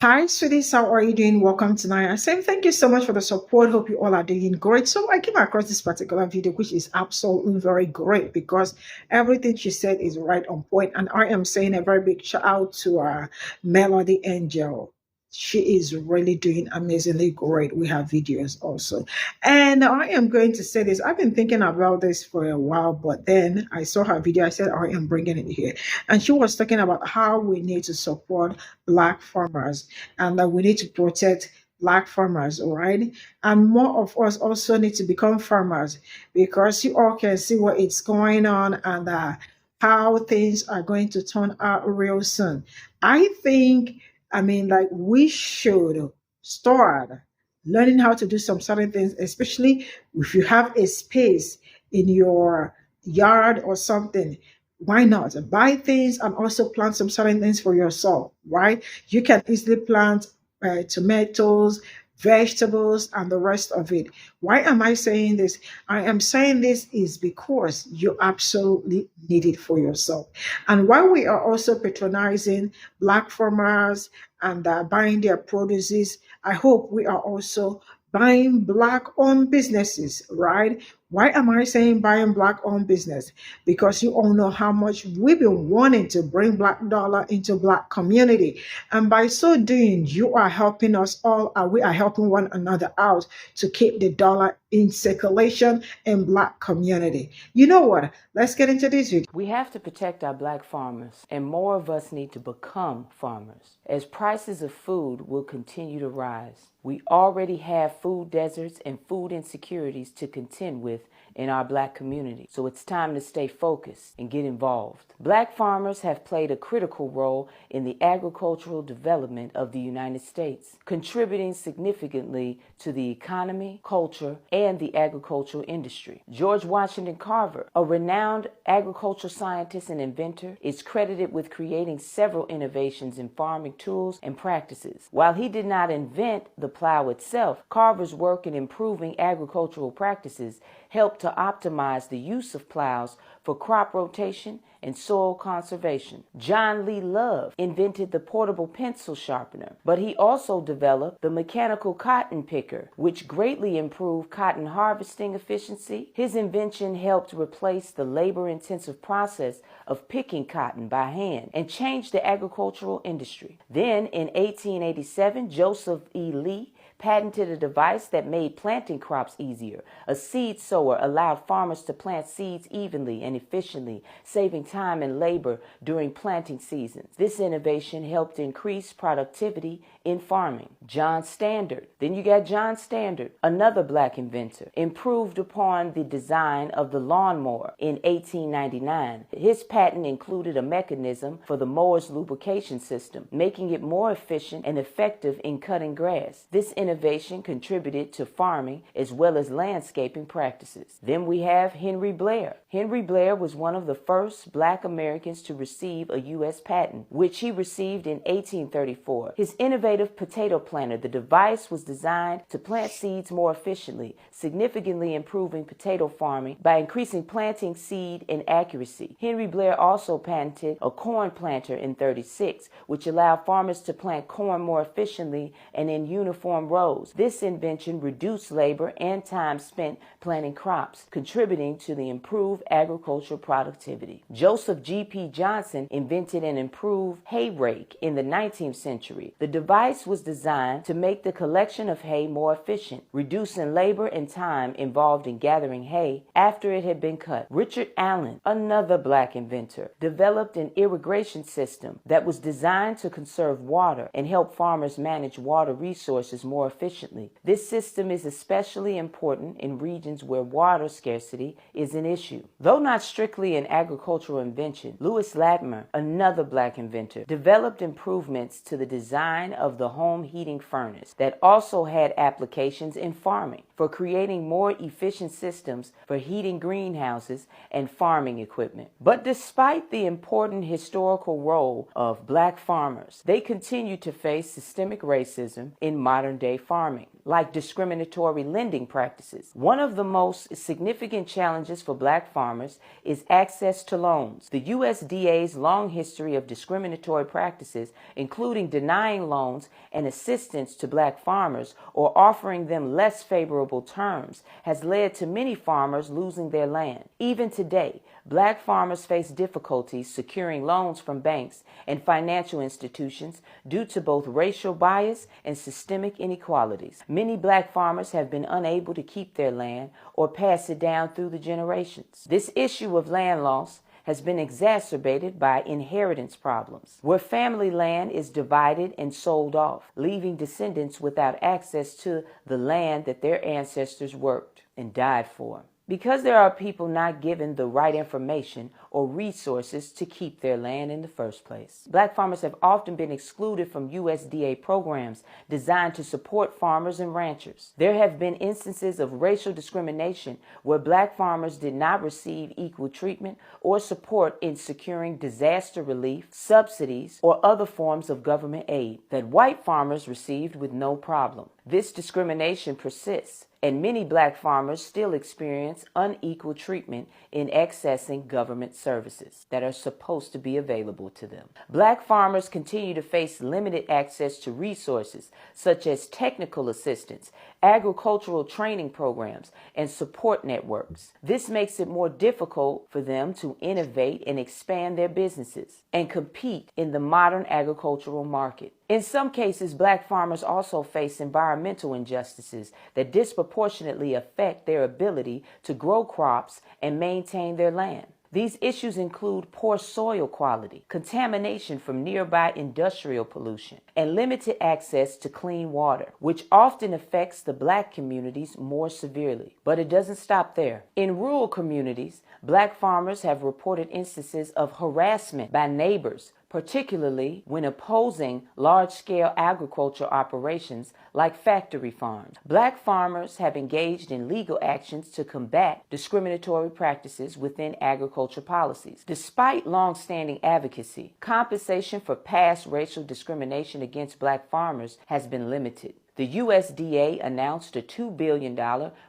Hi, sweeties. How are you doing? Welcome tonight. I say thank you so much for the support. Hope you all are doing great. So I came across this particular video, which is absolutely very great because everything she said is right on point. And I am saying a very big shout out to Melody Angel. She is really doing amazingly great. We have videos also. And I am going to say this. I've been thinking about this for a while, but then I saw her video. I said, I am bringing it here. And she was talking about how we need to support Black farmers and that we need to protect Black farmers, all right? And more of us also need to become farmers because you all can see what is going on and how things are going to turn out real soon. I think, like we should start learning how to do some certain things, especially if you have a space in your yard or something. Why not buy things and also plant some certain things for yourself, right? You can easily plant tomatoes, vegetables, and the rest of it. Why am I saying this? I am saying this is because you absolutely need it for yourself. And while we are also patronizing Black farmers and buying their produces, I hope we are also buying Black owned businesses, right? Why am I saying buying Black owned business? Because you all know how much we've been wanting to bring Black dollar into Black community. And by so doing, you are helping us all, we are helping one another out to keep the dollar in circulation in Black community. You know what? Let's get into this video. We have to protect our Black farmers, and more of us need to become farmers, as prices of food will continue to rise. We already have food deserts and food insecurities to contend with in our Black community, so it's time to stay focused and get involved. Black farmers have played a critical role in the agricultural development of the United States, contributing significantly to the economy, culture, and the agricultural industry. George Washington Carver, a renowned agricultural scientist and inventor, is credited with creating several innovations in farming tools and practices. While he did not invent the plow itself, Carver's work in improving agricultural practices helped to optimize the use of plows for crop rotation and soil conservation. John Lee Love invented the portable pencil sharpener, but he also developed the mechanical cotton picker, which greatly improved cotton harvesting efficiency. His invention helped replace the labor-intensive process of picking cotton by hand and changed the agricultural industry. Then, in 1887, Joseph E. Lee patented a device that made planting crops easier. A seed sower allowed farmers to plant seeds evenly and efficiently, saving time and labor during planting seasons. This innovation helped increase productivity in farming. John Standard. Then you got John Standard, another Black inventor, improved upon the design of the lawnmower in 1899. His patent included a mechanism for the mower's lubrication system, making it more efficient and effective in cutting grass. This innovation contributed to farming as well as landscaping practices. Then we have Henry Blair. Henry Blair was one of the first Black Americans to receive a U.S. patent, which he received in 1834. His innovative potato planter, the device was designed to plant seeds more efficiently, significantly improving potato farming by increasing planting seed and accuracy. Henry Blair also patented a corn planter in 36, which allowed farmers to plant corn more efficiently and in uniform rows. This invention reduced labor and time spent planting crops, contributing to the improved agricultural productivity. Joseph G.P. Johnson invented an improved hay rake in the 19th century. The device was designed to make the collection of hay more efficient, reducing labor and time involved in gathering hay after it had been cut. Richard Allen, another Black inventor, developed an irrigation system that was designed to conserve water and help farmers manage water resources more efficiently. This system is especially important in regions where water scarcity is an issue. Though not strictly an agricultural invention, Lewis Latimer, another Black inventor, developed improvements to the design of the home heating furnace that also had applications in farming for creating more efficient systems for heating greenhouses and farming equipment. But despite the important historical role of Black farmers, they continue to face systemic racism in modern-day USDA farming, like discriminatory lending practices. One of the most significant challenges for black farmers is access to loans. The USDA's long history of discriminatory practices, including denying loans and assistance to black farmers or offering them less favorable terms, has led to many farmers losing their land. Even today, black farmers face difficulties securing loans from banks and financial institutions due to both racial bias and systemic inequalities. Many black farmers have been unable to keep their land or pass it down through the generations. This issue of land loss has been exacerbated by inheritance problems, where family land is divided and sold off, leaving descendants without access to the land that their ancestors worked and died for. Because there are people not given the right information or resources to keep their land in the first place. Black farmers have often been excluded from USDA programs designed to support farmers and ranchers. There have been instances of racial discrimination where black farmers did not receive equal treatment or support in securing disaster relief, subsidies, or other forms of government aid that white farmers received with no problem. This discrimination persists, and many black farmers still experience unequal treatment in accessing government services that are supposed to be available to them. Black farmers continue to face limited access to resources such as technical assistance, agricultural training programs, and support networks. This makes it more difficult for them to innovate and expand their businesses and compete in the modern agricultural market. In some cases, black farmers also face environmental injustices that disproportionately affect their ability to grow crops and maintain their land. These issues include poor soil quality, contamination from nearby industrial pollution, and limited access to clean water, which often affects the black communities more severely. But it doesn't stop there. In rural communities, black farmers have reported instances of harassment by neighbors, particularly when opposing large-scale agriculture operations like factory farms. Black farmers have engaged in legal actions to combat discriminatory practices within agriculture policies. Despite long-standing advocacy, compensation for past racial discrimination against black farmers has been limited. The USDA announced a $2 billion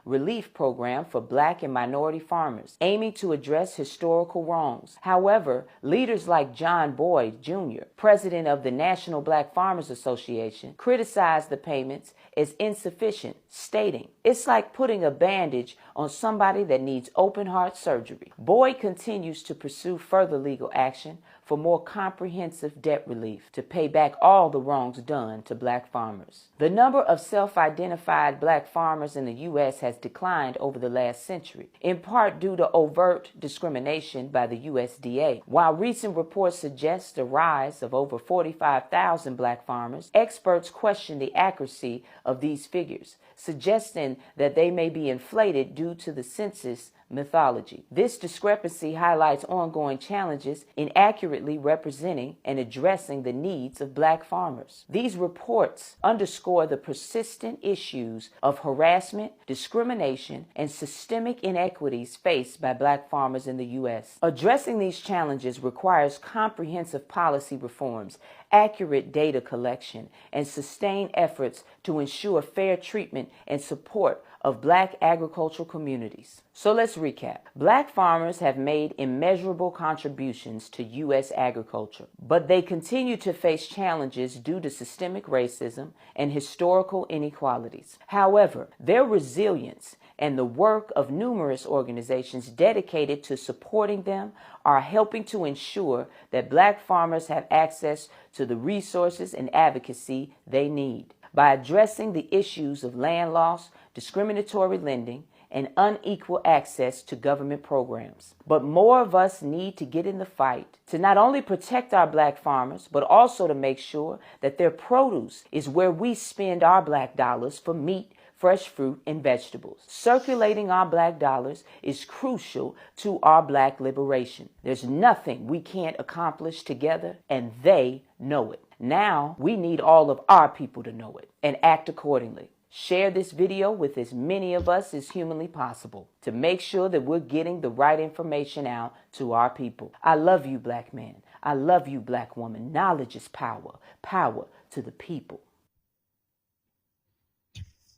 relief program for black and minority farmers, aiming to address historical wrongs. However, leaders like John Boyd, Jr., president of the National Black Farmers Association, criticized the payments as insufficient, stating, "It's like putting a bandage on somebody that needs open-heart surgery." Boyd continues to pursue further legal action for more comprehensive debt relief to pay back all the wrongs done to black farmers. The number of self-identified black farmers in the U.S. has declined over the last century, in part due to overt discrimination by the USDA. While recent reports suggest a rise of over 45,000 black farmers, experts question the accuracy of these figures, suggesting that they may be inflated due to the census mythology. This discrepancy highlights ongoing challenges in accurately representing and addressing the needs of black farmers. These reports underscore the persistent issues of harassment, discrimination, and systemic inequities faced by black farmers in the U.S. Addressing these challenges requires comprehensive policy reforms, accurate data collection, and sustained efforts to ensure fair treatment and support of black agricultural communities. So let's recap. Black farmers have made immeasurable contributions to U.S. agriculture, but they continue to face challenges due to systemic racism and historical inequalities. However, their resilience and the work of numerous organizations dedicated to supporting them are helping to ensure that black farmers have access to the resources and advocacy they need. By addressing the issues of land loss, discriminatory lending, and unequal access to government programs. But more of us need to get in the fight to not only protect our black farmers, but also to make sure that their produce is where we spend our black dollars for meat, fresh fruit, and vegetables. Circulating our black dollars is crucial to our black liberation. There's nothing we can't accomplish together, and they know it. Now, we need all of our people to know it and act accordingly. Share this video with as many of us as humanly possible to make sure that we're getting the right information out to our people. I love you, black man. I love you, black woman. Knowledge is power. Power to the people.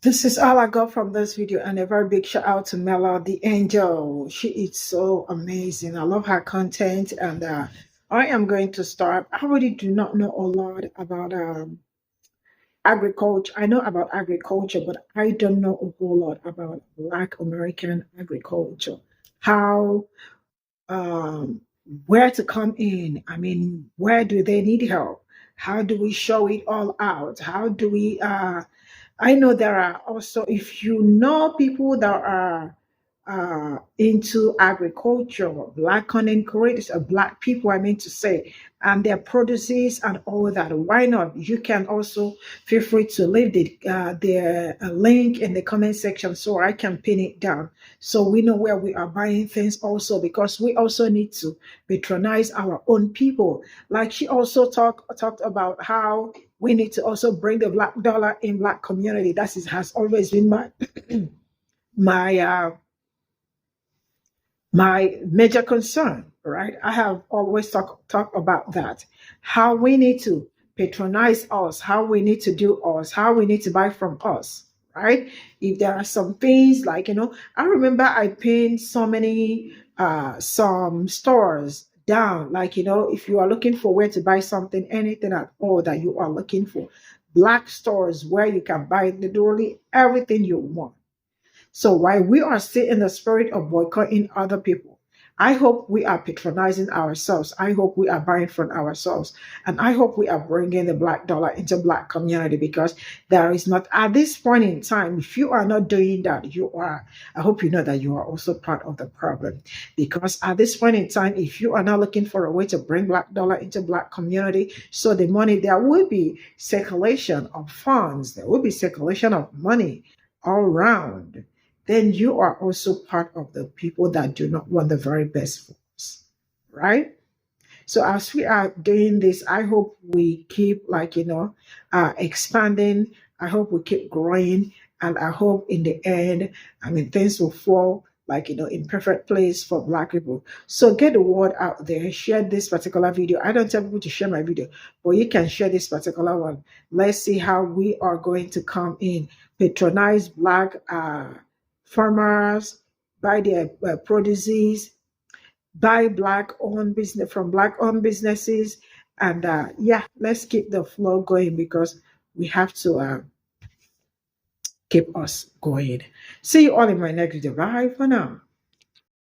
This is all I got from this video, and a very big shout out to Mela the Angel. She is so amazing. I love her content, and I am going to start. I really do not know a lot about agriculture. I know about agriculture, but I don't know a whole lot about Black American agriculture. How, um, where to come in? I mean, where do they need help? How do we show it all out? How do we I know there are also, if you know people that are into agriculture, black content creators, or black people, I mean to say, and their produces and all that, why not? You can also feel free to leave the link in the comment section so I can pin it down so we know where we are buying things also, because we also need to patronize our own people. Like she also talked about how we need to also bring the black dollar in black community. That has always been my my major concern, right? I have always talk about that. How we need to patronize us, how we need to do us, how we need to buy from us, right? If there are some things like, I remember I pinned so many some stores down, like, if you are looking for where to buy something, anything at all that you are looking for, black stores where you can buy literally everything you want. So while we are still in the spirit of boycotting other people, I hope we are patronizing ourselves. I hope we are buying from ourselves. And I hope we are bringing the black dollar into black community, because there is not, at this point in time, if you are not doing that, I hope you know that you are also part of the problem. Because at this point in time, if you are not looking for a way to bring black dollar into black community, so the money, there will be circulation of funds, there will be circulation of money all around, then you are also part of the people that do not want the very best for us, right? So as we are doing this, I hope we keep expanding. I hope we keep growing, and I hope in the end, I mean, things will fall in perfect place for black people. So get the word out there. Share this particular video. I don't tell people to share my video, but you can share this particular one. Let's see how we are going to come in, patronize black farmers, buy their produces, buy black owned business from black owned businesses, and yeah, let's keep the flow going, because we have to keep us going. See you all in my next video. Bye for now.